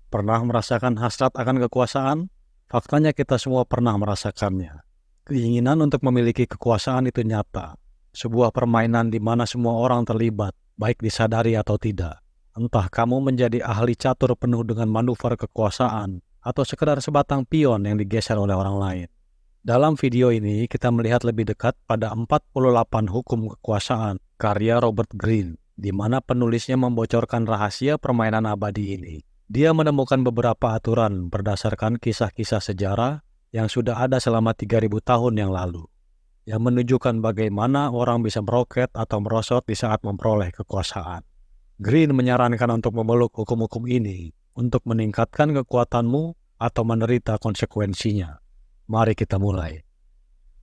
Pernah merasakan hasrat akan kekuasaan? Faktanya kita semua pernah merasakannya. Keinginan untuk memiliki kekuasaan itu nyata. Sebuah permainan di mana semua orang terlibat, baik disadari atau tidak. Entah kamu menjadi ahli catur penuh dengan manuver kekuasaan, atau sekedar sebatang pion yang digeser oleh orang lain. Dalam video ini, kita melihat lebih dekat pada 48 hukum kekuasaan, karya Robert Greene, di mana penulisnya membocorkan rahasia permainan abadi ini. Dia menemukan beberapa aturan berdasarkan kisah-kisah sejarah yang sudah ada selama 3000 tahun yang lalu, yang menunjukkan bagaimana orang bisa meroket atau merosot di saat memperoleh kekuasaan. Greene menyarankan untuk memeluk hukum-hukum ini untuk meningkatkan kekuatanmu atau menderita konsekuensinya. Mari kita mulai.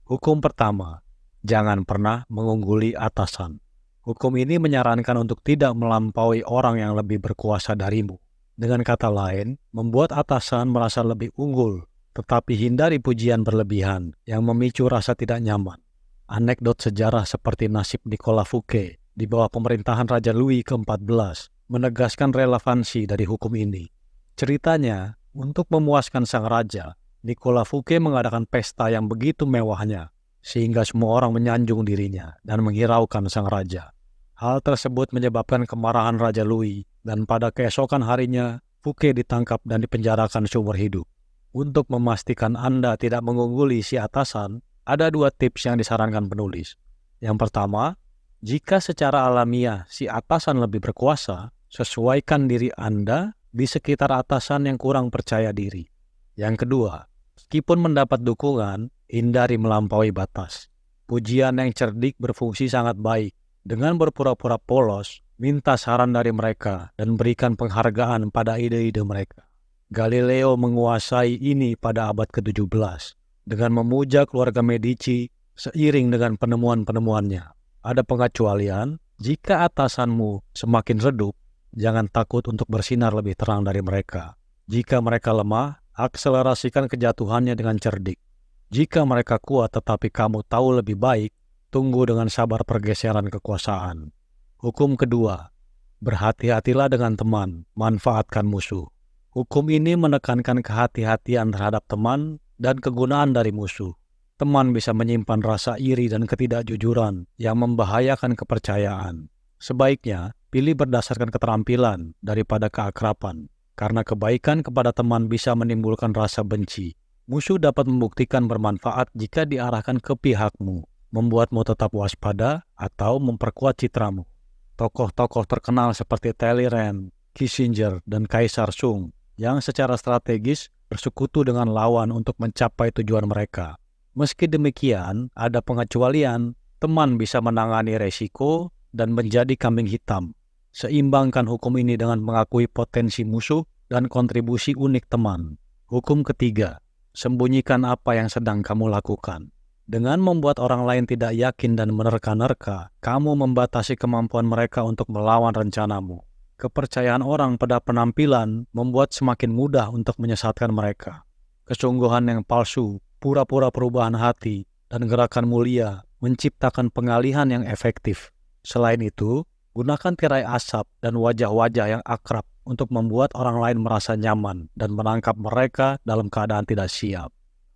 Hukum pertama, jangan pernah mengungguli atasan. Hukum ini menyarankan untuk tidak melampaui orang yang lebih berkuasa darimu. Dengan kata lain, membuat atasan merasa lebih unggul, tetapi hindari pujian berlebihan yang memicu rasa tidak nyaman. Anekdot sejarah seperti nasib Nicolas Fouquet di bawah pemerintahan Raja Louis ke-14 menegaskan relevansi dari hukum ini. Ceritanya, untuk memuaskan sang raja, Nicolas Fouquet mengadakan pesta yang begitu mewahnya, sehingga semua orang menyanjung dirinya dan menghiraukan sang raja. Hal tersebut menyebabkan kemarahan Raja Louis, dan pada keesokan harinya, Fouquet ditangkap dan dipenjarakan seumur hidup. Untuk memastikan Anda tidak mengungguli si atasan, ada 2 tips yang disarankan penulis. Yang pertama, jika secara alamiah si atasan lebih berkuasa, sesuaikan diri Anda di sekitar atasan yang kurang percaya diri. Yang kedua, meskipun mendapat dukungan, hindari melampaui batas. Pujian yang cerdik berfungsi sangat baik. Dengan berpura-pura polos, minta saran dari mereka dan berikan penghargaan pada ide-ide mereka. Galileo menguasai ini pada abad ke-17 dengan memuja keluarga Medici seiring dengan penemuan-penemuannya. Ada pengecualian, jika atasanmu semakin redup, jangan takut untuk bersinar lebih terang dari mereka. Jika mereka lemah, akselerasikan kejatuhannya dengan cerdik. Jika mereka kuat tetapi kamu tahu lebih baik, tunggu dengan sabar pergeseran kekuasaan. Hukum kedua, berhati-hatilah dengan teman, manfaatkan musuh. Hukum ini menekankan kehati-hatian terhadap teman dan kegunaan dari musuh. Teman bisa menyimpan rasa iri dan ketidakjujuran yang membahayakan kepercayaan. Sebaiknya, pilih berdasarkan keterampilan daripada keakraban, karena kebaikan kepada teman bisa menimbulkan rasa benci. Musuh dapat membuktikan bermanfaat jika diarahkan ke pihakmu, membuatmu tetap waspada atau memperkuat citramu. Tokoh-tokoh terkenal seperti Talleyrand, Kissinger, dan Kaisar Sung yang secara strategis bersekutu dengan lawan untuk mencapai tujuan mereka. Meski demikian, ada pengecualian, teman bisa menangani resiko dan menjadi kambing hitam. Seimbangkan hukum ini dengan mengakui potensi musuh dan kontribusi unik teman. Hukum ketiga, sembunyikan apa yang sedang kamu lakukan. Dengan membuat orang lain tidak yakin dan menerka-nerka, kamu membatasi kemampuan mereka untuk melawan rencanamu. Kepercayaan orang pada penampilan membuat semakin mudah untuk menyesatkan mereka. Kesungguhan yang palsu, pura-pura perubahan hati, dan gerakan mulia menciptakan pengalihan yang efektif. Selain itu, gunakan tirai asap dan wajah-wajah yang akrab untuk membuat orang lain merasa nyaman dan menangkap mereka dalam keadaan tidak siap.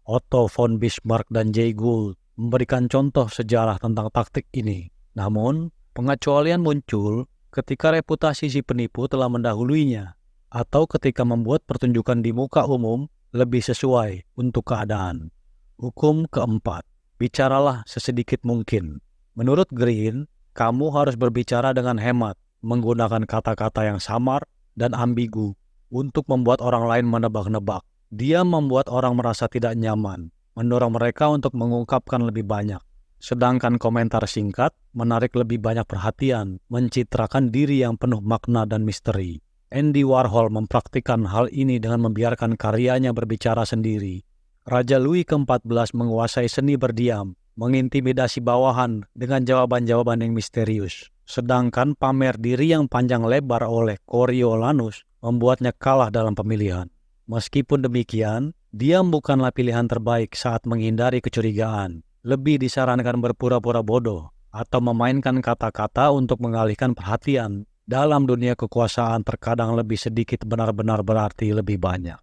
Otto von Bismarck dan Jay Gould memberikan contoh sejarah tentang taktik ini. Namun, pengecualian muncul ketika reputasi si penipu telah mendahuluinya, atau ketika membuat pertunjukan di muka umum lebih sesuai untuk keadaan. Hukum keempat, bicaralah sesedikit mungkin. Menurut Greene, kamu harus berbicara dengan hemat, menggunakan kata-kata yang samar dan ambigu untuk membuat orang lain menebak-nebak. Dia membuat orang merasa tidak nyaman, mendorong mereka untuk mengungkapkan lebih banyak. Sedangkan komentar singkat menarik lebih banyak perhatian, mencitrakan diri yang penuh makna dan misteri. Andy Warhol mempraktikkan hal ini dengan membiarkan karyanya berbicara sendiri. Raja Louis ke-14 menguasai seni berdiam, mengintimidasi bawahan dengan jawaban-jawaban yang misterius. Sedangkan pamer diri yang panjang lebar oleh Coriolanus membuatnya kalah dalam pemilihan. Meskipun demikian, diam bukanlah pilihan terbaik saat menghindari kecurigaan. Lebih disarankan berpura-pura bodoh atau memainkan kata-kata untuk mengalihkan perhatian Dalam dunia kekuasaan terkadang lebih sedikit benar-benar berarti lebih banyak.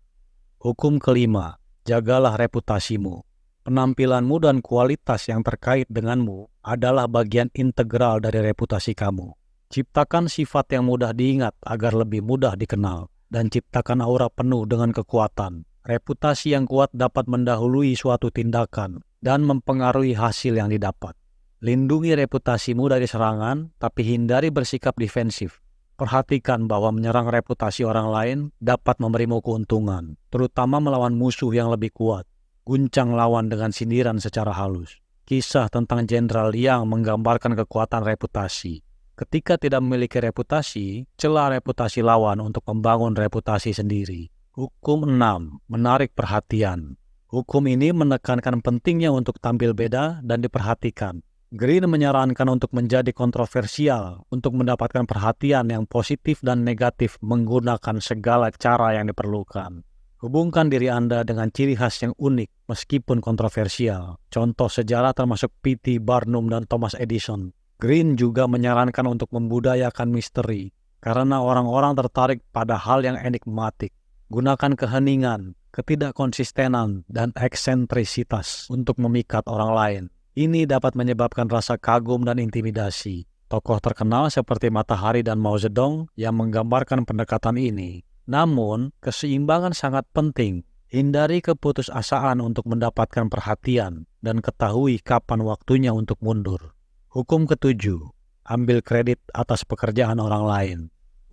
Hukum kelima, jagalah reputasimu. Penampilanmu dan kualitas yang terkait denganmu adalah bagian integral dari reputasi kamu. Ciptakan sifat yang mudah diingat agar lebih mudah dikenal, dan ciptakan aura penuh dengan kekuatan. Reputasi yang kuat dapat mendahului suatu tindakan dan mempengaruhi hasil yang didapat. Lindungi reputasimu dari serangan, tapi hindari bersikap defensif. Perhatikan bahwa menyerang reputasi orang lain dapat memberimu keuntungan, terutama melawan musuh yang lebih kuat. Guncang lawan dengan sindiran secara halus. Kisah tentang Jenderal Liang menggambarkan kekuatan reputasi. Ketika tidak memiliki reputasi, cela reputasi lawan untuk membangun reputasi sendiri. Hukum 6. Menarik perhatian. Hukum ini menekankan pentingnya untuk tampil beda dan diperhatikan. Green menyarankan untuk menjadi kontroversial, untuk mendapatkan perhatian yang positif dan negatif menggunakan segala cara yang diperlukan. Hubungkan diri Anda dengan ciri khas yang unik meskipun kontroversial. Contoh sejarah termasuk P.T. Barnum dan Thomas Edison. Green juga menyarankan untuk membudayakan misteri, karena orang-orang tertarik pada hal yang enigmatik. Gunakan keheningan, ketidakkonsistenan, dan eksentrisitas untuk memikat orang lain. Ini dapat menyebabkan rasa kagum dan intimidasi. Tokoh terkenal seperti Matahari dan Mao Zedong yang menggambarkan pendekatan ini. Namun, keseimbangan sangat penting. Hindari keputusasaan untuk mendapatkan perhatian dan ketahui kapan waktunya untuk mundur. Hukum ketujuh, ambil kredit atas pekerjaan orang lain.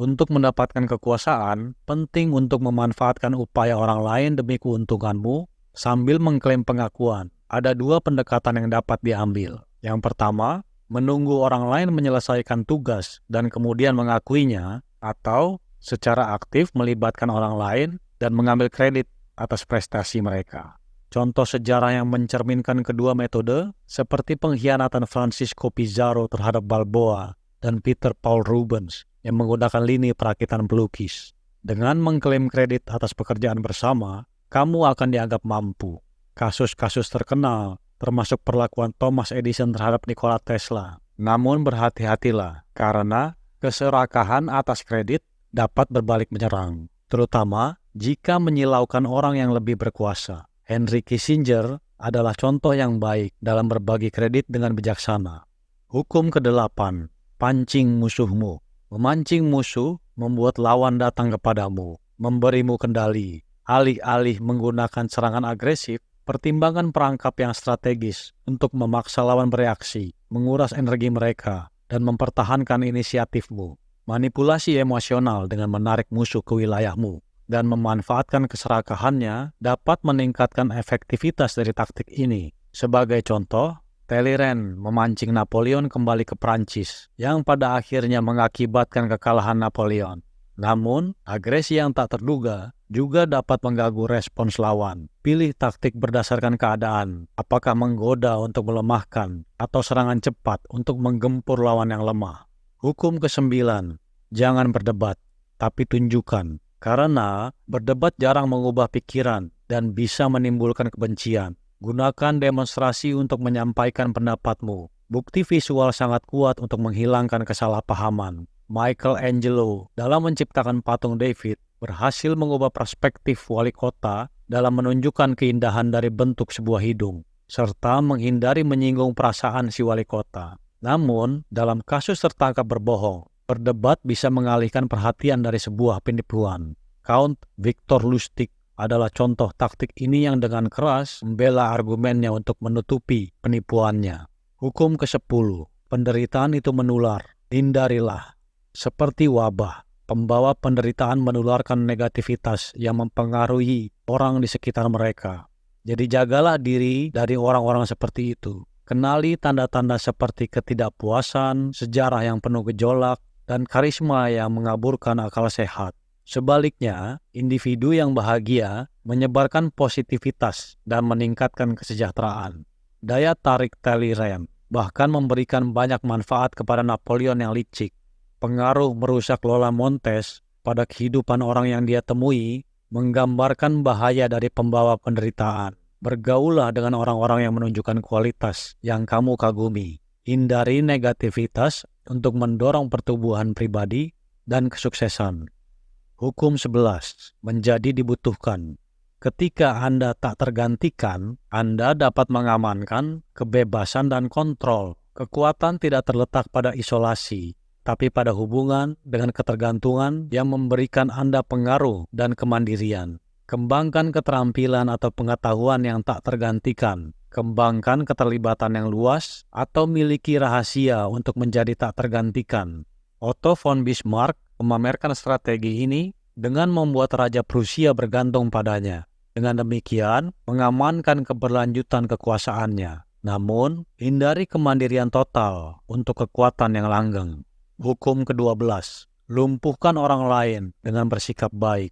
Untuk mendapatkan kekuasaan, penting untuk memanfaatkan upaya orang lain demi keuntunganmu sambil mengklaim pengakuan. Ada dua pendekatan yang dapat diambil. Yang pertama, menunggu orang lain menyelesaikan tugas dan kemudian mengakuinya, atau secara aktif melibatkan orang lain dan mengambil kredit atas prestasi mereka. Contoh sejarah yang mencerminkan kedua metode, seperti pengkhianatan Francisco Pizarro terhadap Balboa dan Peter Paul Rubens yang menggunakan lini perakitan pelukis. Dengan mengklaim kredit atas pekerjaan bersama, kamu akan dianggap mampu. Kasus-kasus terkenal, termasuk perlakuan Thomas Edison terhadap Nikola Tesla. Namun berhati-hatilah, karena keserakahan atas kredit dapat berbalik menyerang, terutama jika menyilaukan orang yang lebih berkuasa. Henry Kissinger adalah contoh yang baik dalam berbagi kredit dengan bijaksana. Hukum ke-8, pancing musuhmu. Memancing musuh membuat lawan datang kepadamu, memberimu kendali. Alih-alih menggunakan serangan agresif, pertimbangan perangkap yang strategis untuk memaksa lawan bereaksi, menguras energi mereka, dan mempertahankan inisiatifmu. Manipulasi emosional dengan menarik musuh ke wilayahmu dan memanfaatkan keserakahannya dapat meningkatkan efektivitas dari taktik ini. Sebagai contoh, Talleyrand memancing Napoleon kembali ke Prancis, yang pada akhirnya mengakibatkan kekalahan Napoleon. Namun, agresi yang tak terduga juga dapat mengganggu respons lawan. Pilih taktik berdasarkan keadaan, apakah menggoda untuk melemahkan atau serangan cepat untuk menggempur lawan yang lemah. Hukum ke-9, jangan berdebat, tapi tunjukkan. Karena berdebat jarang mengubah pikiran dan bisa menimbulkan kebencian. Gunakan demonstrasi untuk menyampaikan pendapatmu. Bukti visual sangat kuat untuk menghilangkan kesalahpahaman. Michelangelo dalam menciptakan patung David berhasil mengubah perspektif wali kota dalam menunjukkan keindahan dari bentuk sebuah hidung, serta menghindari menyinggung perasaan si wali kota. Namun, dalam kasus tertangkap berbohong, berdebat bisa mengalihkan perhatian dari sebuah penipuan. Count Victor Lustig adalah contoh taktik ini yang dengan keras membela argumennya untuk menutupi penipuannya. Hukum ke-10, penderitaan itu menular, hindarilah. Seperti wabah, pembawa penderitaan menularkan negativitas yang mempengaruhi orang di sekitar mereka. Jadi jagalah diri dari orang-orang seperti itu. Kenali tanda-tanda seperti ketidakpuasan, sejarah yang penuh gejolak, dan karisma yang mengaburkan akal sehat. Sebaliknya, individu yang bahagia menyebarkan positivitas dan meningkatkan kesejahteraan. Daya tarik Talleyrand bahkan memberikan banyak manfaat kepada Napoleon yang licik. Pengaruh merusak Lola Montes pada kehidupan orang yang dia temui menggambarkan bahaya dari pembawa penderitaan. Bergaulah dengan orang-orang yang menunjukkan kualitas yang kamu kagumi. Hindari negativitas untuk mendorong pertumbuhan pribadi dan kesuksesan. Hukum 11 menjadi dibutuhkan. Ketika Anda tak tergantikan, Anda dapat mengamankan kebebasan dan kontrol. Kekuatan tidak terletak pada isolasi, tapi pada hubungan dengan ketergantungan yang memberikan Anda pengaruh dan kemandirian. Kembangkan keterampilan atau pengetahuan yang tak tergantikan. Kembangkan keterlibatan yang luas atau miliki rahasia untuk menjadi tak tergantikan. Otto von Bismarck memamerkan strategi ini dengan membuat Raja Prusia bergantung padanya. Dengan demikian, mengamankan keberlanjutan kekuasaannya. Namun, hindari kemandirian total untuk kekuatan yang langgeng. Hukum ke-12, lumpuhkan orang lain dengan bersikap baik.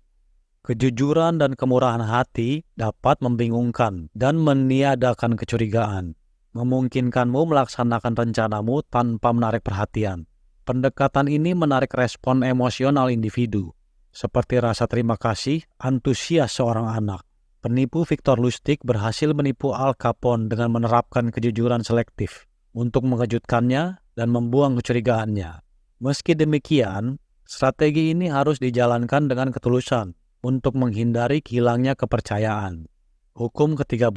Kejujuran dan kemurahan hati dapat membingungkan dan meniadakan kecurigaan, memungkinkanmu melaksanakan rencanamu tanpa menarik perhatian. Pendekatan ini menarik respon emosional individu, seperti rasa terima kasih, antusias seorang anak. Penipu Victor Lustig berhasil menipu Al Capone dengan menerapkan kejujuran selektif untuk mengejutkannya dan membuang kecurigaannya. Meski demikian, strategi ini harus dijalankan dengan ketulusan untuk menghindari hilangnya kepercayaan. Hukum ke-13,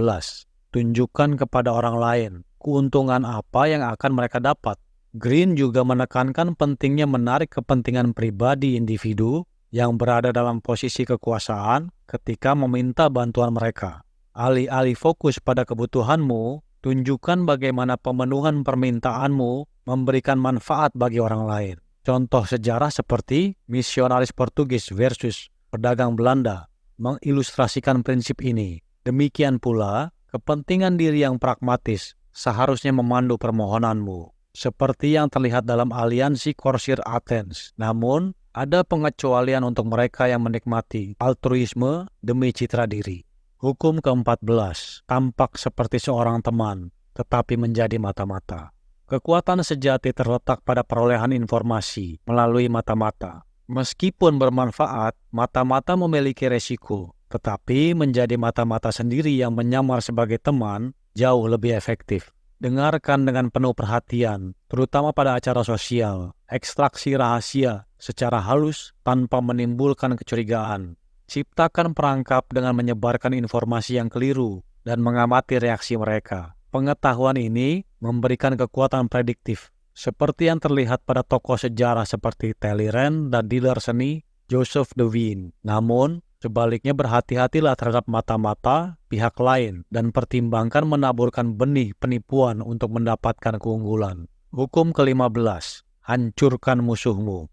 tunjukkan kepada orang lain keuntungan apa yang akan mereka dapat. Green juga menekankan pentingnya menarik kepentingan pribadi individu yang berada dalam posisi kekuasaan ketika meminta bantuan mereka. Alih-alih fokus pada kebutuhanmu, tunjukkan bagaimana pemenuhan permintaanmu memberikan manfaat bagi orang lain. Contoh sejarah seperti misionaris Portugis versus pedagang Belanda mengilustrasikan prinsip ini. Demikian pula, kepentingan diri yang pragmatis seharusnya memandu permohonanmu, seperti yang terlihat dalam aliansi Corsair Athens. Namun, ada pengecualian untuk mereka yang menikmati altruisme demi citra diri. Hukum ke-14, tampak seperti seorang teman, tetapi menjadi mata-mata. Kekuatan sejati terletak pada perolehan informasi melalui mata-mata. Meskipun bermanfaat, mata-mata memiliki resiko, tetapi menjadi mata-mata sendiri yang menyamar sebagai teman jauh lebih efektif. Dengarkan dengan penuh perhatian, terutama pada acara sosial. Ekstraksi rahasia secara halus tanpa menimbulkan kecurigaan. Ciptakan perangkap dengan menyebarkan informasi yang keliru dan mengamati reaksi mereka. Pengetahuan ini memberikan kekuatan prediktif, seperti yang terlihat pada tokoh sejarah seperti Talleyrand dan dealer seni Joseph Dewey. Namun, sebaliknya berhati-hatilah terhadap mata-mata pihak lain dan pertimbangkan menaburkan benih penipuan untuk mendapatkan keunggulan. Hukum ke-15, hancurkan musuhmu.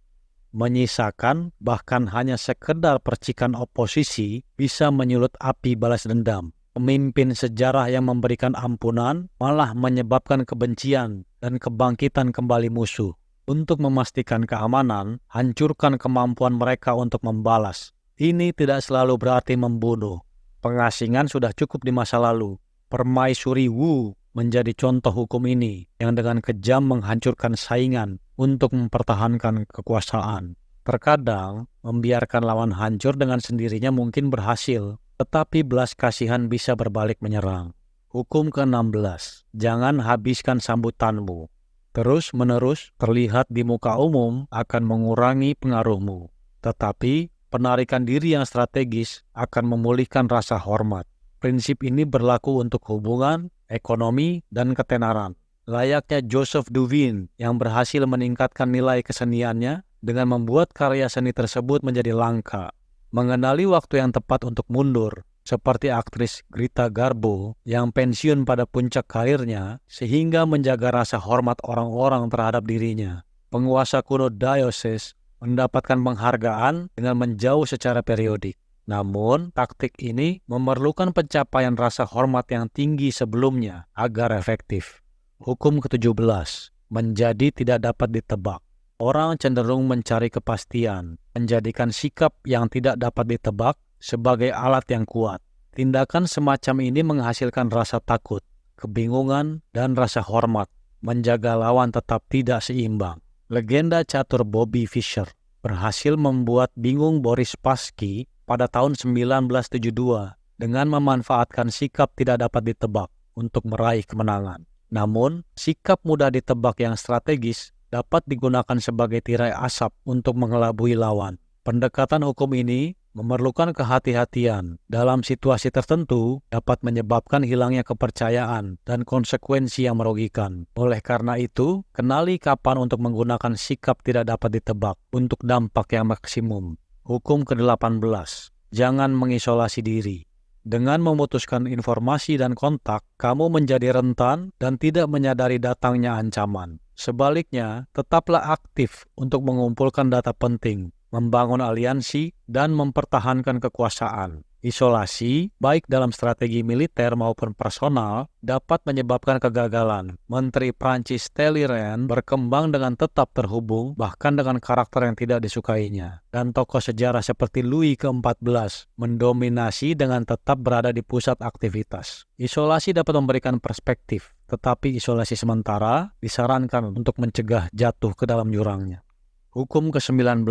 Menyisakan bahkan hanya sekedar percikan oposisi bisa menyulut api balas dendam. Pemimpin sejarah yang memberikan ampunan malah menyebabkan kebencian dan kebangkitan kembali musuh. Untuk memastikan keamanan, hancurkan kemampuan mereka untuk membalas. Ini tidak selalu berarti membunuh. Pengasingan sudah cukup di masa lalu. Permaisuri Wu menjadi contoh hukum ini yang dengan kejam menghancurkan saingan untuk mempertahankan kekuasaan. Terkadang, membiarkan lawan hancur dengan sendirinya mungkin berhasil, tetapi belas kasihan bisa berbalik menyerang. Hukum ke-16, jangan habiskan sambutanmu. Terus-menerus terlihat di muka umum akan mengurangi pengaruhmu. Tetapi, penarikan diri yang strategis akan memulihkan rasa hormat. Prinsip ini berlaku untuk hubungan, ekonomi, dan ketenaran. Layaknya Joseph Dewey yang berhasil meningkatkan nilai keseniannya dengan membuat karya seni tersebut menjadi langka. Mengenali waktu yang tepat untuk mundur, seperti aktris Greta Garbo yang pensiun pada puncak karirnya sehingga menjaga rasa hormat orang-orang terhadap dirinya. Penguasa kuno Diocese mendapatkan penghargaan dengan menjauh secara periodik. Namun, taktik ini memerlukan pencapaian rasa hormat yang tinggi sebelumnya agar efektif. Hukum ke-17, menjadi tidak dapat ditebak. Orang cenderung mencari kepastian, menjadikan sikap yang tidak dapat ditebak sebagai alat yang kuat. Tindakan semacam ini menghasilkan rasa takut, kebingungan, dan rasa hormat, menjaga lawan tetap tidak seimbang. Legenda catur Bobby Fischer berhasil membuat bingung Boris Spassky pada tahun 1972 dengan memanfaatkan sikap tidak dapat ditebak untuk meraih kemenangan. Namun, sikap mudah ditebak yang strategis dapat digunakan sebagai tirai asap untuk mengelabui lawan. Pendekatan hukum ini memerlukan kehati-hatian. Dalam situasi tertentu dapat menyebabkan hilangnya kepercayaan dan konsekuensi yang merugikan. Oleh karena itu, kenali kapan untuk menggunakan sikap tidak dapat ditebak untuk dampak yang maksimum. Hukum ke-18. Jangan mengisolasi diri. Dengan memutuskan informasi dan kontak, kamu menjadi rentan dan tidak menyadari datangnya ancaman. Sebaliknya, tetaplah aktif untuk mengumpulkan data penting, membangun aliansi, dan mempertahankan kekuasaan. Isolasi, baik dalam strategi militer maupun personal, dapat menyebabkan kegagalan. Menteri Prancis Talleyrand berkembang dengan tetap terhubung, bahkan dengan karakter yang tidak disukainya. Dan tokoh sejarah seperti Louis ke-14 mendominasi dengan tetap berada di pusat aktivitas. Isolasi dapat memberikan perspektif, tetapi isolasi sementara disarankan untuk mencegah jatuh ke dalam jurangnya. Hukum ke-19.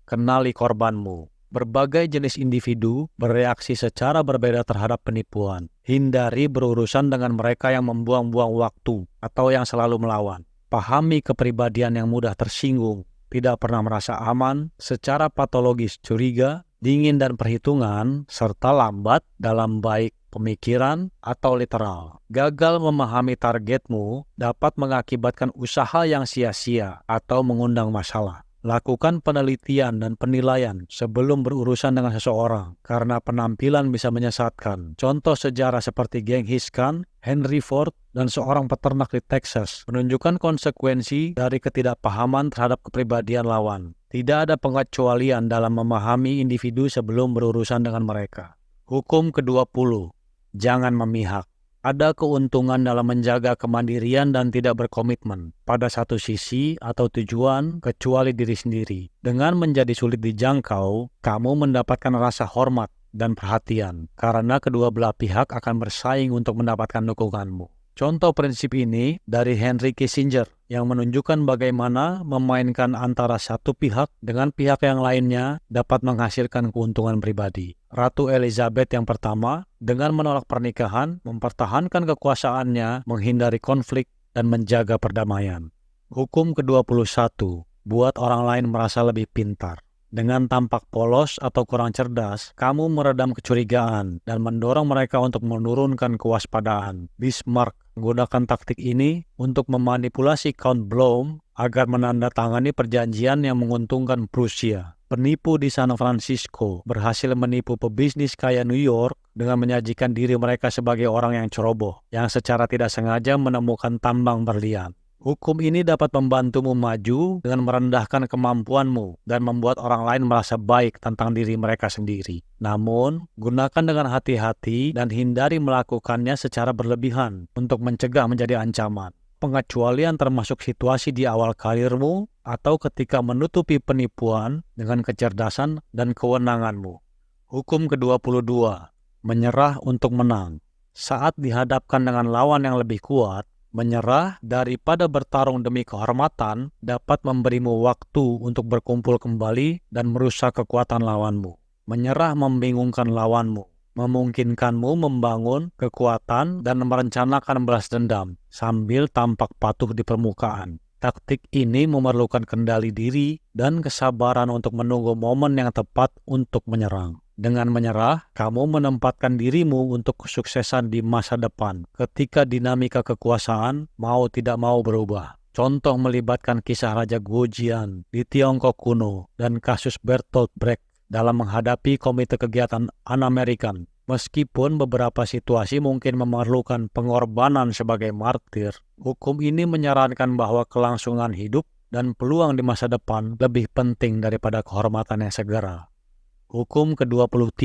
Kenali korbanmu. Berbagai jenis individu bereaksi secara berbeda terhadap penipuan. Hindari berurusan dengan mereka yang membuang-buang waktu atau yang selalu melawan. Pahami kepribadian yang mudah tersinggung, tidak pernah merasa aman, secara patologis curiga, dingin dan perhitungan, serta lambat dalam baik pemikiran atau literal. Gagal memahami targetmu dapat mengakibatkan usaha yang sia-sia atau mengundang masalah. Lakukan penelitian dan penilaian sebelum berurusan dengan seseorang, karena penampilan bisa menyesatkan. Contoh sejarah seperti Genghis Khan, Henry Ford, dan seorang peternak di Texas menunjukkan konsekuensi dari ketidakpahaman terhadap kepribadian lawan. Tidak ada pengecualian dalam memahami individu sebelum berurusan dengan mereka. Hukum ke-20. Jangan memihak. Ada keuntungan dalam menjaga kemandirian dan tidak berkomitmen pada satu sisi atau tujuan kecuali diri sendiri. Dengan menjadi sulit dijangkau, kamu mendapatkan rasa hormat dan perhatian karena kedua belah pihak akan bersaing untuk mendapatkan dukunganmu. Contoh prinsip ini dari Henry Kissinger yang menunjukkan bagaimana memainkan antara satu pihak dengan pihak yang lainnya dapat menghasilkan keuntungan pribadi. Ratu Elizabeth yang pertama dengan menolak pernikahan, mempertahankan kekuasaannya, menghindari konflik, dan menjaga perdamaian. Hukum ke-21. Buat orang lain merasa lebih pintar. Dengan tampak polos atau kurang cerdas, kamu meredam kecurigaan dan mendorong mereka untuk menurunkan kewaspadaan. Bismarck menggunakan taktik ini untuk memanipulasi Count Blome agar menandatangani perjanjian yang menguntungkan Prusia. Penipu di San Francisco berhasil menipu pebisnis kaya New York dengan menyajikan diri mereka sebagai orang yang ceroboh, yang secara tidak sengaja menemukan tambang berlian. Hukum ini dapat membantumu maju dengan merendahkan kemampuanmu dan membuat orang lain merasa baik tentang diri mereka sendiri. Namun, gunakan dengan hati-hati dan hindari melakukannya secara berlebihan untuk mencegah menjadi ancaman. Pengecualian termasuk situasi di awal karirmu atau ketika menutupi penipuan dengan kecerdasan dan kewenanganmu. Hukum ke-22. Menyerah untuk menang. Saat dihadapkan dengan lawan yang lebih kuat, menyerah daripada bertarung demi kehormatan dapat memberimu waktu untuk berkumpul kembali dan merusak kekuatan lawanmu. Menyerah membingungkan lawanmu, memungkinkanmu membangun kekuatan dan merencanakan balas dendam sambil tampak patuh di permukaan. Taktik ini memerlukan kendali diri dan kesabaran untuk menunggu momen yang tepat untuk menyerang. Dengan menyerah, kamu menempatkan dirimu untuk kesuksesan di masa depan ketika dinamika kekuasaan mau tidak mau berubah. Contoh melibatkan kisah Raja Guojian di Tiongkok kuno dan kasus Bertolt Brecht dalam menghadapi Komite Kegiatan Un-American. Meskipun beberapa situasi mungkin memerlukan pengorbanan sebagai martir, hukum ini menyarankan bahwa kelangsungan hidup dan peluang di masa depan lebih penting daripada kehormatan yang segera. Hukum ke-23.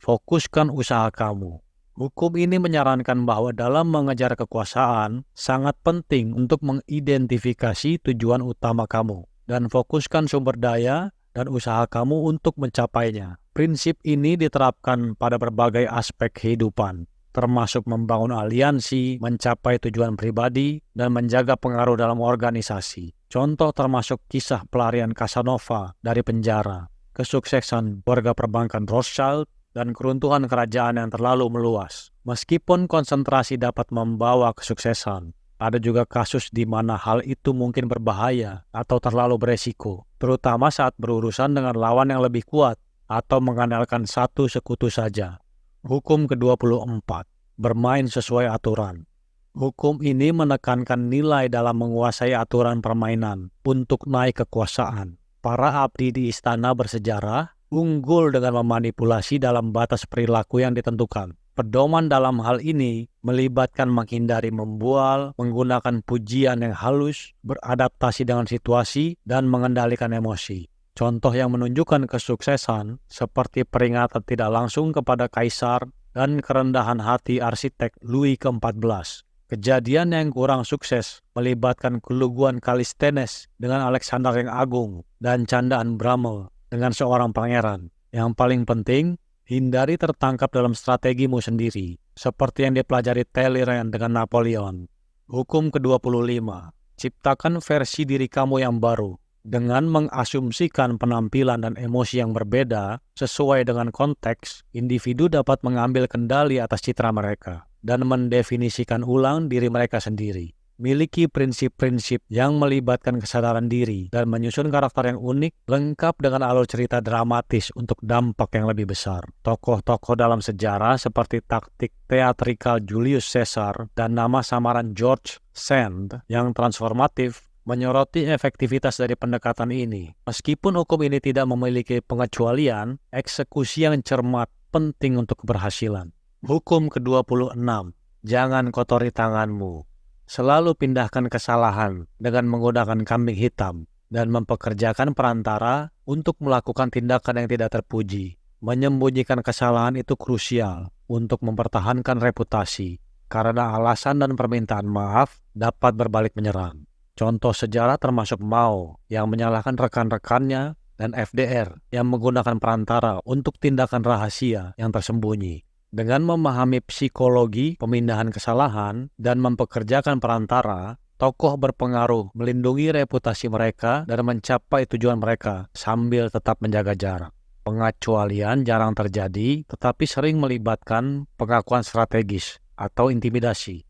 Fokuskan usaha kamu. Hukum ini menyarankan bahwa dalam mengejar kekuasaan, sangat penting untuk mengidentifikasi tujuan utama kamu dan fokuskan sumber daya dan usaha kamu untuk mencapainya. Prinsip ini diterapkan pada berbagai aspek kehidupan, termasuk membangun aliansi, mencapai tujuan pribadi, dan menjaga pengaruh dalam organisasi. Contoh termasuk kisah pelarian Casanova dari penjara, kesuksesan keluarga perbankan Rothschild, dan keruntuhan kerajaan yang terlalu meluas. Meskipun konsentrasi dapat membawa kesuksesan, Ada juga kasus di mana hal itu mungkin berbahaya atau terlalu beresiko, terutama saat berurusan dengan lawan yang lebih kuat atau mengandalkan satu sekutu saja. Hukum ke-24, bermain sesuai aturan. Hukum ini menekankan nilai dalam menguasai aturan permainan untuk naik kekuasaan. Para abdi di istana bersejarah unggul dengan memanipulasi dalam batas perilaku yang ditentukan. Pedoman dalam hal ini melibatkan menghindari membual, menggunakan pujian yang halus, beradaptasi dengan situasi, dan mengendalikan emosi. Contoh yang menunjukkan kesuksesan seperti peringatan tidak langsung kepada kaisar dan kerendahan hati arsitek Louis XIV. Kejadian yang kurang sukses melibatkan keluguan Kallisthenes dengan Alexander yang Agung dan candaan Brummel dengan seorang pangeran. Yang paling penting, hindari tertangkap dalam strategimu sendiri, seperti yang dipelajari Talleyrand dengan Napoleon. Hukum ke-25, ciptakan versi diri kamu yang baru. Dengan mengasumsikan penampilan dan emosi yang berbeda sesuai dengan konteks, individu dapat mengambil kendali atas citra mereka dan mendefinisikan ulang diri mereka sendiri. Miliki prinsip-prinsip yang melibatkan kesadaran diri dan menyusun karakter yang unik, lengkap dengan alur cerita dramatis untuk dampak yang lebih besar. Tokoh-tokoh dalam sejarah seperti taktik teatrikal Julius Caesar dan nama samaran George Sand yang transformatif menyoroti efektivitas dari pendekatan ini. Meskipun hukum ini tidak memiliki pengecualian, eksekusi yang cermat penting untuk keberhasilan. Hukum ke-26, jangan kotori tanganmu. Selalu pindahkan kesalahan dengan menggunakan kambing hitam dan mempekerjakan perantara untuk melakukan tindakan yang tidak terpuji. Menyembunyikan kesalahan itu krusial untuk mempertahankan reputasi, karena alasan dan permintaan maaf dapat berbalik menyerang. Contoh sejarah termasuk Mao yang menyalahkan rekan-rekannya dan FDR yang menggunakan perantara untuk tindakan rahasia yang tersembunyi. Dengan memahami psikologi pemindahan kesalahan dan mempekerjakan perantara, tokoh berpengaruh melindungi reputasi mereka dan mencapai tujuan mereka sambil tetap menjaga jarak. Pengecualian jarang terjadi, tetapi sering melibatkan pengakuan strategis atau intimidasi.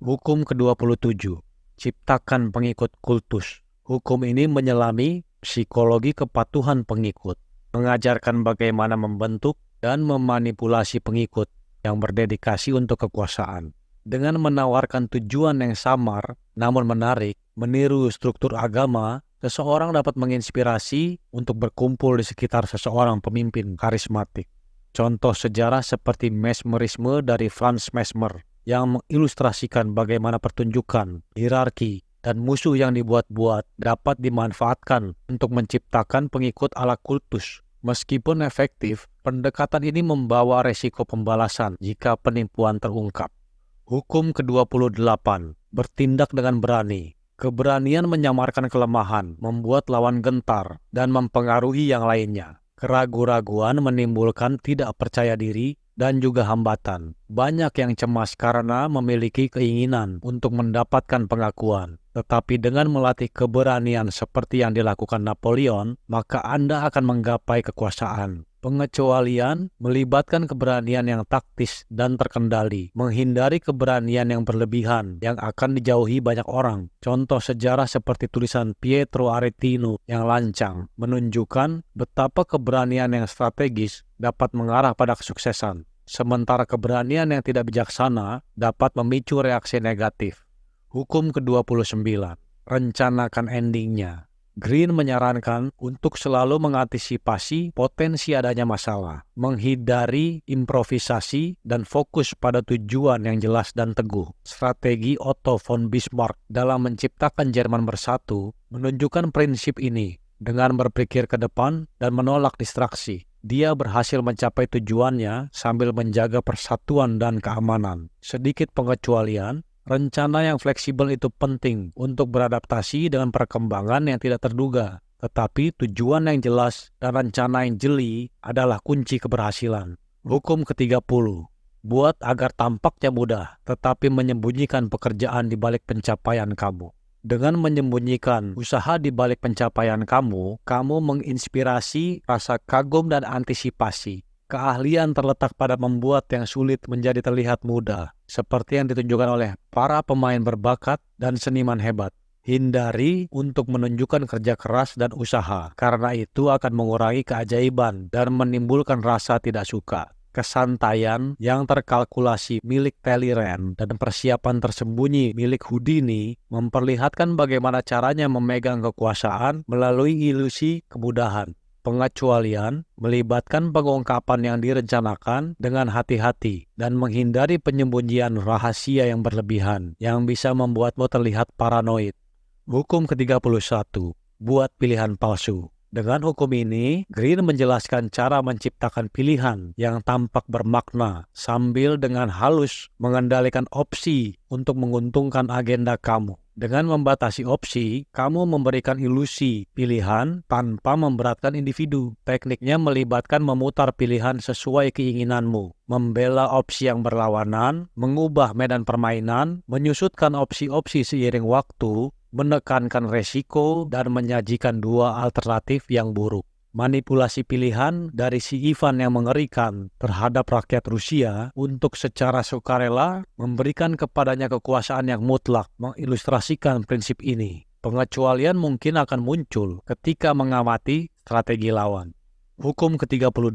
Hukum ke-27, ciptakan pengikut kultus. Hukum ini menyelami psikologi kepatuhan pengikut, mengajarkan bagaimana membentuk dan memanipulasi pengikut yang berdedikasi untuk kekuasaan. Dengan menawarkan tujuan yang samar namun menarik, meniru struktur agama, seseorang dapat menginspirasi untuk berkumpul di sekitar seseorang pemimpin karismatik. Contoh sejarah seperti mesmerisme dari Franz Mesmer yang mengilustrasikan bagaimana pertunjukan, hierarki, dan musuh yang dibuat-buat dapat dimanfaatkan untuk menciptakan pengikut ala kultus. Meskipun efektif, pendekatan ini membawa resiko pembalasan jika penipuan terungkap. Hukum ke-28, bertindak dengan berani. Keberanian menyamarkan kelemahan, membuat lawan gentar, dan mempengaruhi yang lainnya. Keraguan-raguan menimbulkan tidak percaya diri dan juga hambatan. Banyak yang cemas karena memiliki keinginan untuk mendapatkan pengakuan. Tetapi dengan melatih keberanian seperti yang dilakukan Napoleon, maka Anda akan menggapai kekuasaan. Pengecualian melibatkan keberanian yang taktis dan terkendali, menghindari keberanian yang berlebihan yang akan dijauhi banyak orang. Contoh sejarah seperti tulisan Pietro Aretino yang lancang menunjukkan betapa keberanian yang strategis dapat mengarah pada kesuksesan, sementara keberanian yang tidak bijaksana dapat memicu reaksi negatif. Hukum ke-29, rencanakan endingnya. Green menyarankan untuk selalu mengantisipasi potensi adanya masalah, menghindari improvisasi, dan fokus pada tujuan yang jelas dan teguh. Strategi Otto von Bismarck dalam menciptakan Jerman bersatu menunjukkan prinsip ini. Dengan berpikir ke depan dan menolak distraksi, dia berhasil mencapai tujuannya sambil menjaga persatuan dan keamanan. Sedikit pengecualian, rencana yang fleksibel itu penting untuk beradaptasi dengan perkembangan yang tidak terduga. Tetapi tujuan yang jelas dan rencana yang jeli adalah kunci keberhasilan. Hukum ke-30. Buat agar tampaknya mudah, tetapi menyembunyikan pekerjaan di balik pencapaian kamu. Dengan menyembunyikan usaha di balik pencapaian kamu menginspirasi rasa kagum dan antisipasi. Keahlian terletak pada membuat yang sulit menjadi terlihat mudah, seperti yang ditunjukkan oleh para pemain berbakat dan seniman hebat. Hindari untuk menunjukkan kerja keras dan usaha, karena itu akan mengurangi keajaiban dan menimbulkan rasa tidak suka. Kesantaian yang terkalkulasi milik Talleyrand dan persiapan tersembunyi milik Houdini memperlihatkan bagaimana caranya memegang kekuasaan melalui ilusi kemudahan. Pengecualian melibatkan pengungkapan yang direncanakan dengan hati-hati dan menghindari penyembunyian rahasia yang berlebihan yang bisa membuatmu terlihat paranoid. Hukum ke-31, buat pilihan palsu. Dengan hukum ini, Green menjelaskan cara menciptakan pilihan yang tampak bermakna sambil dengan halus mengendalikan opsi untuk menguntungkan agenda kamu. Dengan membatasi opsi, kamu memberikan ilusi pilihan tanpa memberatkan individu. Tekniknya melibatkan memutar pilihan sesuai keinginanmu, membela opsi yang berlawanan, mengubah medan permainan, menyusutkan opsi-opsi seiring waktu, menekankan resiko, dan menyajikan dua alternatif yang buruk. Manipulasi pilihan dari si Ivan yang mengerikan terhadap rakyat Rusia untuk secara sukarela memberikan kepadanya kekuasaan yang mutlak mengilustrasikan prinsip ini. Pengecualian mungkin akan muncul ketika mengamati strategi lawan. Hukum ke-32,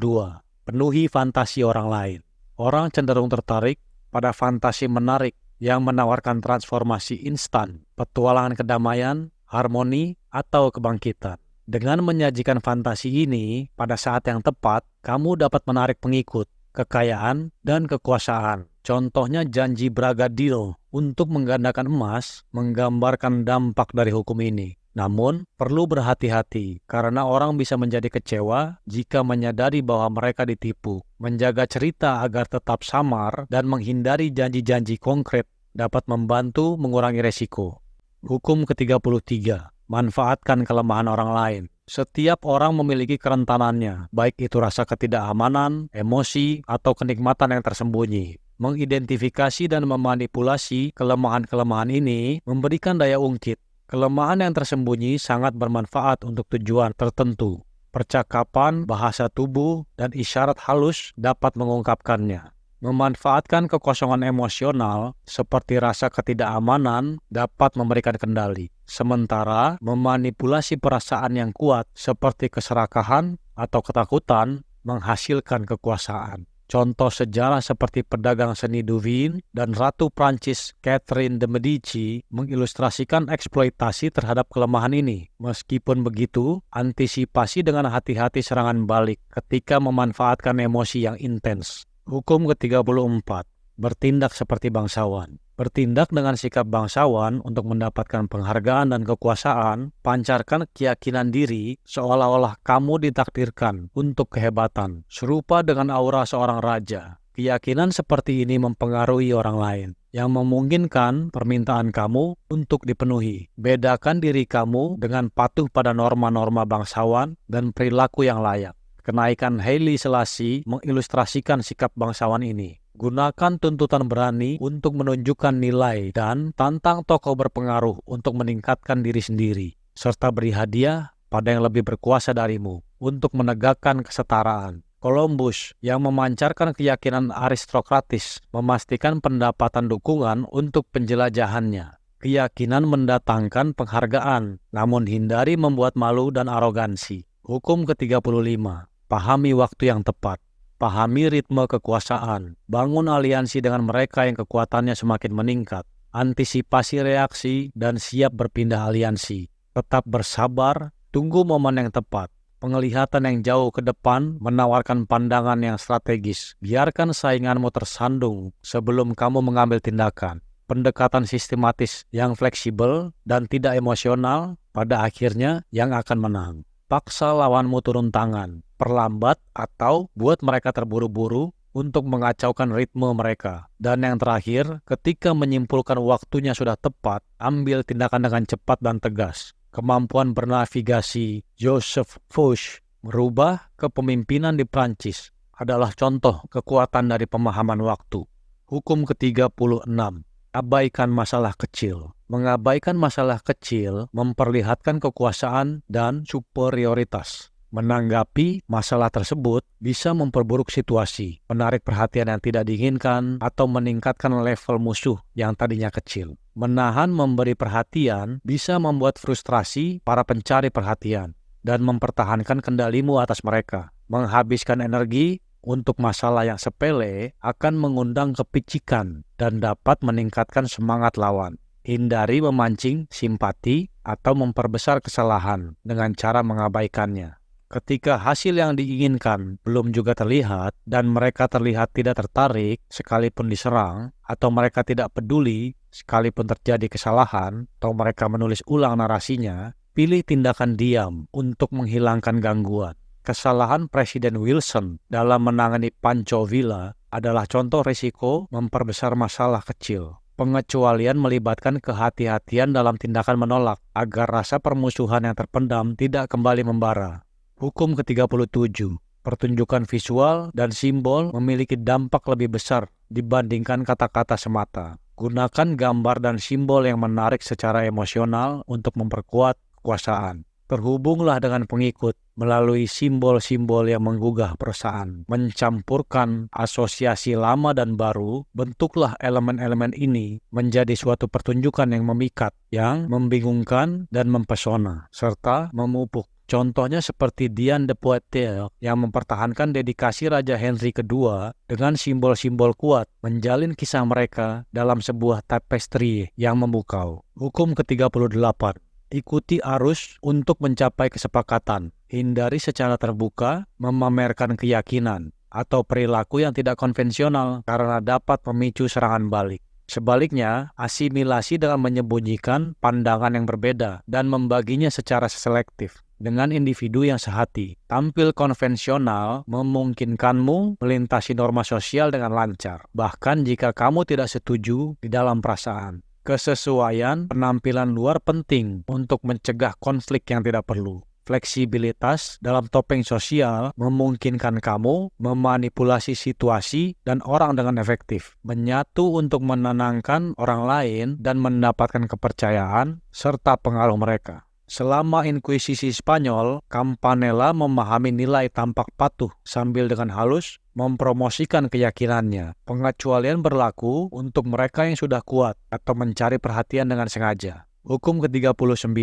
penuhi fantasi orang lain. Orang cenderung tertarik pada fantasi menarik yang menawarkan transformasi instan, petualangan kedamaian, harmoni, atau kebangkitan. Dengan menyajikan fantasi ini pada saat yang tepat, kamu dapat menarik pengikut, kekayaan, dan kekuasaan. Contohnya janji Braga Deal untuk menggandakan emas menggambarkan dampak dari hukum ini. Namun, perlu berhati-hati karena orang bisa menjadi kecewa jika menyadari bahwa mereka ditipu. Menjaga cerita agar tetap samar dan menghindari janji-janji konkret dapat membantu mengurangi resiko. Hukum ke-33, manfaatkan kelemahan orang lain. Setiap orang memiliki kerentanannya, baik itu rasa ketidakamanan, emosi, atau kenikmatan yang tersembunyi. Mengidentifikasi dan memanipulasi kelemahan-kelemahan ini memberikan daya ungkit. Kelemahan yang tersembunyi sangat bermanfaat untuk tujuan tertentu. Percakapan, bahasa tubuh, dan isyarat halus dapat mengungkapkannya. Memanfaatkan kekosongan emosional seperti rasa ketidakamanan dapat memberikan kendali. Sementara memanipulasi perasaan yang kuat seperti keserakahan atau ketakutan menghasilkan kekuasaan. Contoh sejarah seperti pedagang seni Duveen dan Ratu Prancis Catherine de Medici mengilustrasikan eksploitasi terhadap kelemahan ini. Meskipun begitu, antisipasi dengan hati-hati serangan balik ketika memanfaatkan emosi yang intens. Hukum ke-34, bertindak seperti bangsawan. Bertindak dengan sikap bangsawan untuk mendapatkan penghargaan dan kekuasaan, pancarkan keyakinan diri seolah-olah kamu ditakdirkan untuk kehebatan, serupa dengan aura seorang raja. Keyakinan seperti ini mempengaruhi orang lain, yang memungkinkan permintaan kamu untuk dipenuhi. Bedakan diri kamu dengan patuh pada norma-norma bangsawan dan perilaku yang layak. Kenaikan Haile Selassie mengilustrasikan sikap bangsawan ini. Gunakan tuntutan berani untuk menunjukkan nilai dan tantang tokoh berpengaruh untuk meningkatkan diri sendiri, serta beri hadiah pada yang lebih berkuasa darimu untuk menegakkan kesetaraan. Columbus yang memancarkan keyakinan aristokratis memastikan pendapatan dukungan untuk penjelajahannya. Keyakinan mendatangkan penghargaan, namun hindari membuat malu dan arogansi. Hukum ke-35. Pahami waktu yang tepat. Pahami ritme kekuasaan. Bangun aliansi dengan mereka yang kekuatannya semakin meningkat. Antisipasi reaksi dan siap berpindah aliansi. Tetap bersabar, tunggu momen yang tepat. Penglihatan yang jauh ke depan menawarkan pandangan yang strategis. Biarkan sainganmu tersandung sebelum kamu mengambil tindakan. Pendekatan sistematis yang fleksibel dan tidak emosional pada akhirnya yang akan menang. Paksa lawanmu turun tangan, perlambat atau buat mereka terburu-buru untuk mengacaukan ritme mereka. Dan yang terakhir, ketika menyimpulkan waktunya sudah tepat, ambil tindakan dengan cepat dan tegas. Kemampuan bernavigasi Joseph Foch merubah kepemimpinan di Prancis adalah contoh kekuatan dari pemahaman waktu. Hukum ke-36. Abaikan masalah kecil. Mengabaikan masalah kecil memperlihatkan kekuasaan dan superioritas. Menanggapi masalah tersebut bisa memperburuk situasi, menarik perhatian yang tidak diinginkan, atau meningkatkan level musuh yang tadinya kecil. Menahan memberi perhatian bisa membuat frustrasi para pencari perhatian dan mempertahankan kendalimu atas mereka. Menghabiskan energi untuk masalah yang sepele akan mengundang kepicikan dan dapat meningkatkan semangat lawan. Hindari memancing simpati atau memperbesar kesalahan dengan cara mengabaikannya. Ketika hasil yang diinginkan belum juga terlihat dan mereka terlihat tidak tertarik sekalipun diserang, atau mereka tidak peduli sekalipun terjadi kesalahan, atau mereka menulis ulang narasinya, pilih tindakan diam untuk menghilangkan gangguan. Kesalahan Presiden Wilson dalam menangani Pancho Villa adalah contoh risiko memperbesar masalah kecil. Pengecualian melibatkan kehati-hatian dalam tindakan menolak agar rasa permusuhan yang terpendam tidak kembali membara. Hukum ke-37, pertunjukan visual dan simbol memiliki dampak lebih besar dibandingkan kata-kata semata. Gunakan gambar dan simbol yang menarik secara emosional untuk memperkuat kekuasaan. Terhubunglah dengan pengikut melalui simbol-simbol yang menggugah perasaan. Mencampurkan asosiasi lama dan baru, bentuklah elemen-elemen ini menjadi suatu pertunjukan yang memikat, yang membingungkan dan mempesona, serta memupuk. Contohnya seperti Diane de Poitiers yang mempertahankan dedikasi Raja Henry II dengan simbol-simbol kuat, menjalin kisah mereka dalam sebuah tapestri yang memukau. Hukum ke-38. Ikuti arus untuk mencapai kesepakatan. Hindari secara terbuka memamerkan keyakinan atau perilaku yang tidak konvensional karena dapat memicu serangan balik. Sebaliknya, asimilasi dengan menyembunyikan pandangan yang berbeda dan membaginya secara selektif dengan individu yang sehati. Tampil konvensional memungkinkanmu melintasi norma sosial dengan lancar, bahkan jika kamu tidak setuju di dalam perasaan. Kesesuaian penampilan luar penting untuk mencegah konflik yang tidak perlu. Fleksibilitas dalam topeng sosial memungkinkan kamu memanipulasi situasi dan orang dengan efektif, menyatu untuk menenangkan orang lain dan mendapatkan kepercayaan serta pengaruh mereka. Selama Inkuisisi Spanyol, Campanella memahami nilai tampak patuh sambil dengan halus mempromosikan keyakinannya. Pengecualian berlaku untuk mereka yang sudah kuat atau mencari perhatian dengan sengaja. Hukum ke-39.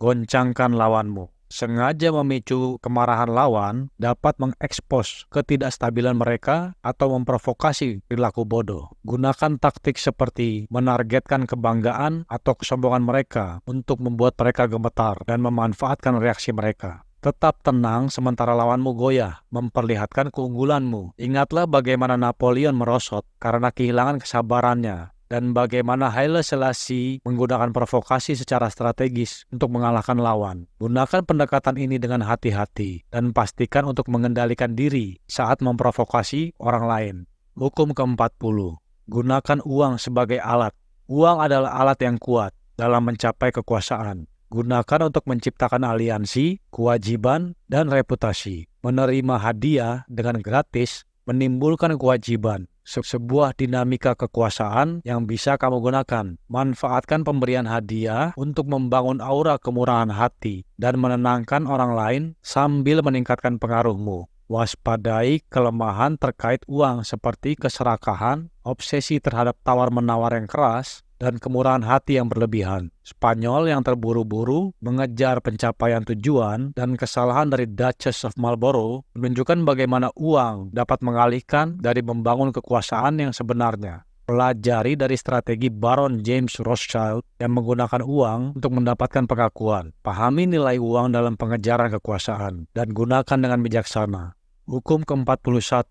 Goncangkan lawanmu. Sengaja memicu kemarahan lawan dapat mengekspos ketidakstabilan mereka atau memprovokasi perilaku bodoh. Gunakan taktik seperti menargetkan kebanggaan atau kesombongan mereka untuk membuat mereka gemetar dan memanfaatkan reaksi mereka. Tetap tenang sementara lawanmu goyah, memperlihatkan keunggulanmu. Ingatlah bagaimana Napoleon merosot karena kehilangan kesabarannya, dan bagaimana Haile Selassie menggunakan provokasi secara strategis untuk mengalahkan lawan. Gunakan pendekatan ini dengan hati-hati dan pastikan untuk mengendalikan diri saat memprovokasi orang lain. Hukum ke-40. Gunakan uang sebagai alat. Uang adalah alat yang kuat dalam mencapai kekuasaan. Gunakan untuk menciptakan aliansi, kewajiban, dan reputasi. Menerima hadiah dengan gratis menimbulkan kewajiban. Sebuah dinamika kekuasaan yang bisa kamu gunakan. Manfaatkan pemberian hadiah untuk membangun aura kemurahan hati dan menenangkan orang lain sambil meningkatkan pengaruhmu. Waspadai kelemahan terkait uang seperti keserakahan, obsesi terhadap tawar-menawar yang keras, dan kemurahan hati yang berlebihan. Spanyol yang terburu-buru mengejar pencapaian tujuan dan kesalahan dari Duchess of Marlborough menunjukkan bagaimana uang dapat mengalihkan dari membangun kekuasaan yang sebenarnya. Pelajari dari strategi Baron James Rothschild yang menggunakan uang untuk mendapatkan pengakuan. Pahami nilai uang dalam pengejaran kekuasaan dan gunakan dengan bijaksana. Hukum ke-41.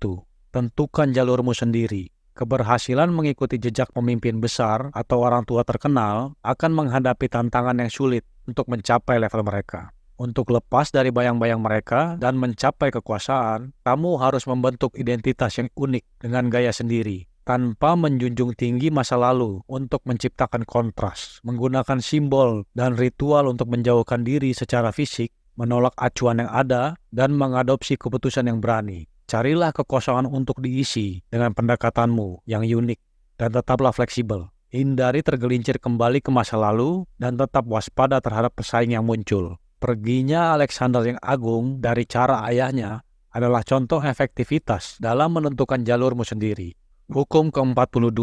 Tentukan jalurmu sendiri. Keberhasilan mengikuti jejak pemimpin besar atau orang tua terkenal akan menghadapi tantangan yang sulit untuk mencapai level mereka. Untuk lepas dari bayang-bayang mereka dan mencapai kekuasaan, kamu harus membentuk identitas yang unik dengan gaya sendiri, tanpa menjunjung tinggi masa lalu untuk menciptakan kontras, menggunakan simbol dan ritual untuk menjauhkan diri secara fisik, menolak acuan yang ada, dan mengadopsi keputusan yang berani. Carilah kekosongan untuk diisi dengan pendekatanmu yang unik dan tetaplah fleksibel. Hindari tergelincir kembali ke masa lalu dan tetap waspada terhadap pesaing yang muncul. Perginya Alexander yang Agung dari cara ayahnya adalah contoh efektivitas dalam menentukan jalurmu sendiri. Hukum ke-42,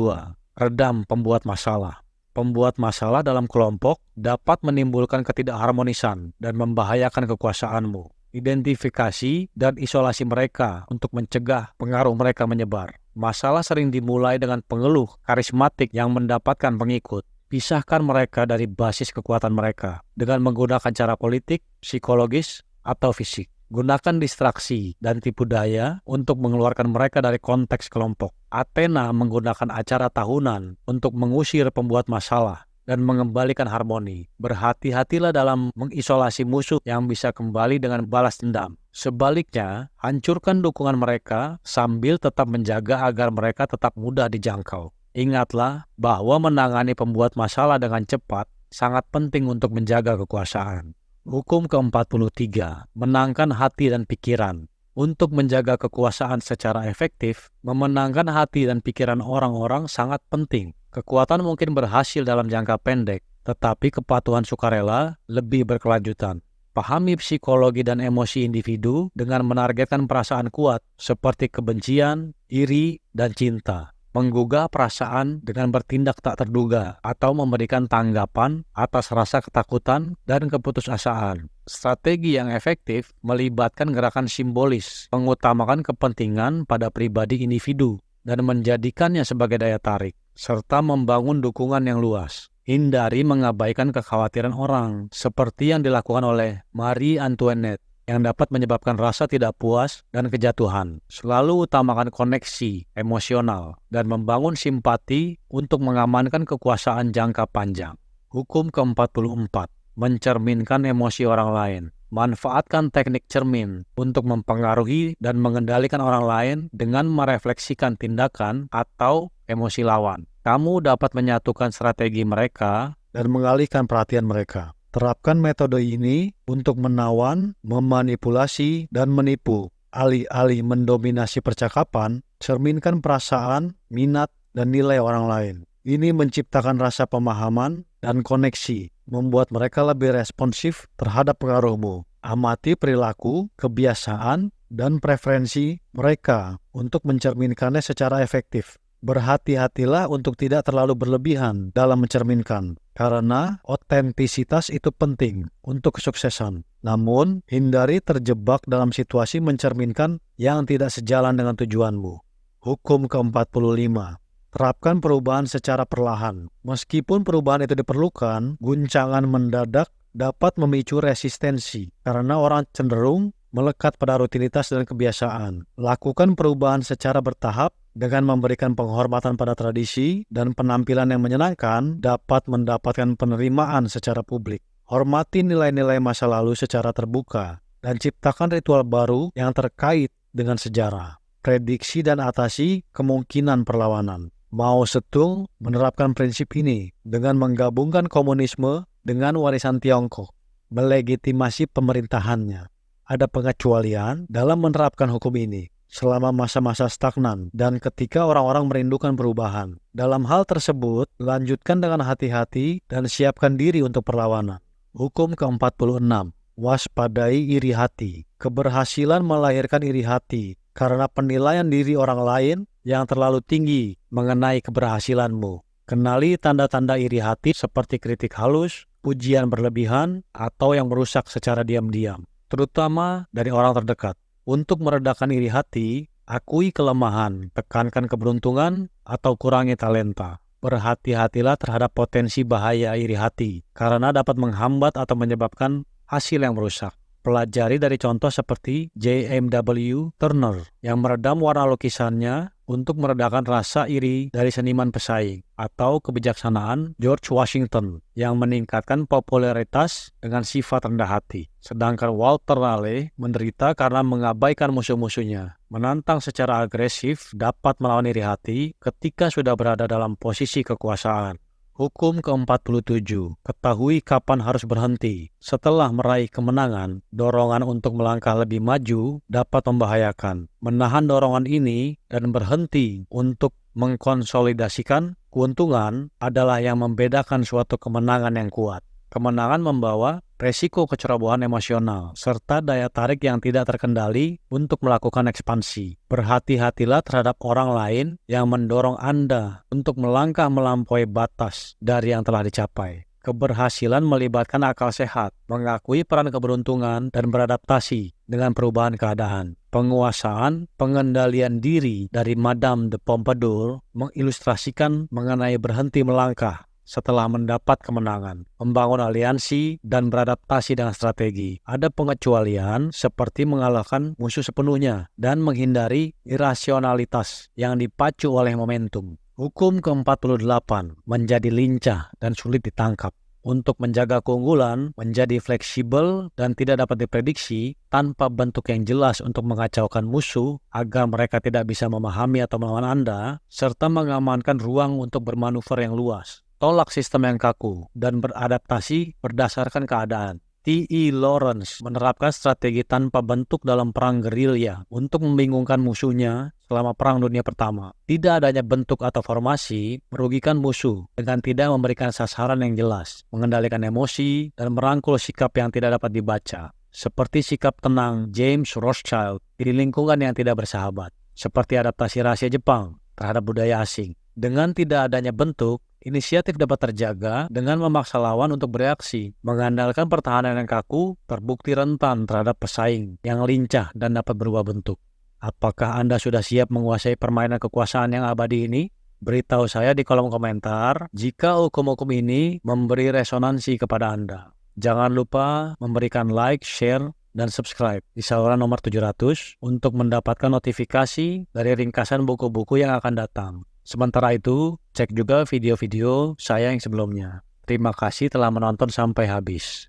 redam pembuat masalah. Pembuat masalah dalam kelompok dapat menimbulkan ketidakharmonisan dan membahayakan kekuasaanmu. Identifikasi dan isolasi mereka untuk mencegah pengaruh mereka menyebar. Masalah sering dimulai dengan pengeluh karismatik yang mendapatkan pengikut. Pisahkan mereka dari basis kekuatan mereka dengan menggunakan cara politik, psikologis, atau fisik. Gunakan distraksi dan tipu daya untuk mengeluarkan mereka dari konteks kelompok. Athena menggunakan acara tahunan untuk mengusir pembuat masalah dan mengembalikan harmoni. Berhati-hatilah dalam mengisolasi musuh yang bisa kembali dengan balas dendam. Sebaliknya, hancurkan dukungan mereka sambil tetap menjaga agar mereka tetap mudah dijangkau. Ingatlah bahwa menangani pembuat masalah dengan cepat sangat penting untuk menjaga kekuasaan. Hukum ke-43, menangkan hati dan pikiran. Untuk menjaga kekuasaan secara efektif, memenangkan hati dan pikiran orang-orang sangat penting. Kekuatan mungkin berhasil dalam jangka pendek, tetapi kepatuhan sukarela lebih berkelanjutan. Pahami psikologi dan emosi individu dengan menargetkan perasaan kuat seperti kebencian, iri, dan cinta. Menggugah perasaan dengan bertindak tak terduga atau memberikan tanggapan atas rasa ketakutan dan keputusasaan. Strategi yang efektif melibatkan gerakan simbolis, mengutamakan kepentingan pada pribadi individu dan menjadikannya sebagai daya tarik, serta membangun dukungan yang luas. Hindari mengabaikan kekhawatiran orang, seperti yang dilakukan oleh Marie Antoinette, yang dapat menyebabkan rasa tidak puas dan kejatuhan. Selalu utamakan koneksi emosional dan membangun simpati untuk mengamankan kekuasaan jangka panjang. Hukum ke-44, mencerminkan emosi orang lain. Manfaatkan teknik cermin untuk mempengaruhi dan mengendalikan orang lain dengan merefleksikan tindakan atau emosi lawan. Kamu dapat menyatukan strategi mereka dan mengalihkan perhatian mereka. Terapkan metode ini untuk menawan, memanipulasi, dan menipu. Alih-alih mendominasi percakapan, cerminkan perasaan, minat, dan nilai orang lain. Ini menciptakan rasa pemahaman dan koneksi, membuat mereka lebih responsif terhadap pengaruhmu. Amati perilaku, kebiasaan, dan preferensi mereka untuk mencerminkannya secara efektif. Berhati-hatilah untuk tidak terlalu berlebihan dalam mencerminkan, karena otentisitas itu penting untuk kesuksesan. Namun, hindari terjebak dalam situasi mencerminkan yang tidak sejalan dengan tujuanmu. Hukum ke-45, terapkan perubahan secara perlahan. Meskipun perubahan itu diperlukan, guncangan mendadak dapat memicu resistensi, karena orang cenderung melekat pada rutinitas dan kebiasaan. Lakukan perubahan secara bertahap dengan memberikan penghormatan pada tradisi dan penampilan yang menyenangkan dapat mendapatkan penerimaan secara publik. Hormati nilai-nilai masa lalu secara terbuka dan ciptakan ritual baru yang terkait dengan sejarah. Prediksi dan atasi kemungkinan perlawanan. Mao Zedong menerapkan prinsip ini dengan menggabungkan komunisme dengan warisan Tiongkok, melegitimasi pemerintahannya. Ada pengecualian dalam menerapkan hukum ini selama masa-masa stagnan dan ketika orang-orang merindukan perubahan. Dalam hal tersebut, lanjutkan dengan hati-hati dan siapkan diri untuk perlawanan. Hukum ke-46, waspadai iri hati. Keberhasilan melahirkan iri hati karena penilaian diri orang lain yang terlalu tinggi mengenai keberhasilanmu. Kenali tanda-tanda iri hati seperti kritik halus, pujian berlebihan, atau yang merusak secara diam-diam, terutama dari orang terdekat. Untuk meredakan iri hati, akui kelemahan, tekankan keberuntungan, atau kurangi talenta. Berhati-hatilah terhadap potensi bahaya iri hati, karena dapat menghambat atau menyebabkan hasil yang merusak. Pelajari dari contoh seperti J.M.W. Turner yang meredam warna lukisannya untuk meredakan rasa iri dari seniman pesaing, atau kebijaksanaan George Washington yang meningkatkan popularitas dengan sifat rendah hati. Sedangkan Walter Raleigh menderita karena mengabaikan musuh-musuhnya. Menantang secara agresif dapat melawan iri hati ketika sudah berada dalam posisi kekuasaan. Hukum ke-47, ketahui kapan harus berhenti. Setelah meraih kemenangan, dorongan untuk melangkah lebih maju dapat membahayakan. Menahan dorongan ini dan berhenti untuk mengkonsolidasikan keuntungan adalah yang membedakan suatu kemenangan yang kuat. Kemenangan membawa resiko kecerobohan emosional, serta daya tarik yang tidak terkendali untuk melakukan ekspansi. Berhati-hatilah terhadap orang lain yang mendorong Anda untuk melangkah melampaui batas dari yang telah dicapai. Keberhasilan melibatkan akal sehat, mengakui peran keberuntungan, dan beradaptasi dengan perubahan keadaan. Penguasaan pengendalian diri dari Madame de Pompadour mengilustrasikan mengenai berhenti melangkah setelah mendapat kemenangan, membangun aliansi, dan beradaptasi dengan strategi. Ada pengecualian seperti mengalahkan musuh sepenuhnya dan menghindari irasionalitas yang dipacu oleh momentum. Hukum ke-48 menjadi lincah dan sulit ditangkap. Untuk menjaga keunggulan, menjadi fleksibel dan tidak dapat diprediksi tanpa bentuk yang jelas untuk mengacaukan musuh agar mereka tidak bisa memahami atau melawan Anda, serta mengamankan ruang untuk bermanuver yang luas. Tolak sistem yang kaku dan beradaptasi berdasarkan keadaan. T.E. Lawrence menerapkan strategi tanpa bentuk dalam perang gerilya untuk membingungkan musuhnya selama Perang Dunia Pertama. Tidak adanya bentuk atau formasi merugikan musuh dengan tidak memberikan sasaran yang jelas, mengendalikan emosi, dan merangkul sikap yang tidak dapat dibaca. Seperti sikap tenang James Rothschild di lingkungan yang tidak bersahabat. Seperti adaptasi rahasia Jepang terhadap budaya asing. Dengan tidak adanya bentuk, inisiatif dapat terjaga dengan memaksa lawan untuk bereaksi. Mengandalkan pertahanan yang kaku, terbukti rentan terhadap pesaing yang lincah dan dapat berubah bentuk. Apakah Anda sudah siap menguasai permainan kekuasaan yang abadi ini? Beritahu saya di kolom komentar jika hukum-hukum ini memberi resonansi kepada Anda. Jangan lupa memberikan like, share, dan subscribe di saluran nomor 700 untuk mendapatkan notifikasi dari ringkasan buku-buku yang akan datang. Sementara itu, cek juga video-video saya yang sebelumnya. Terima kasih telah menonton sampai habis.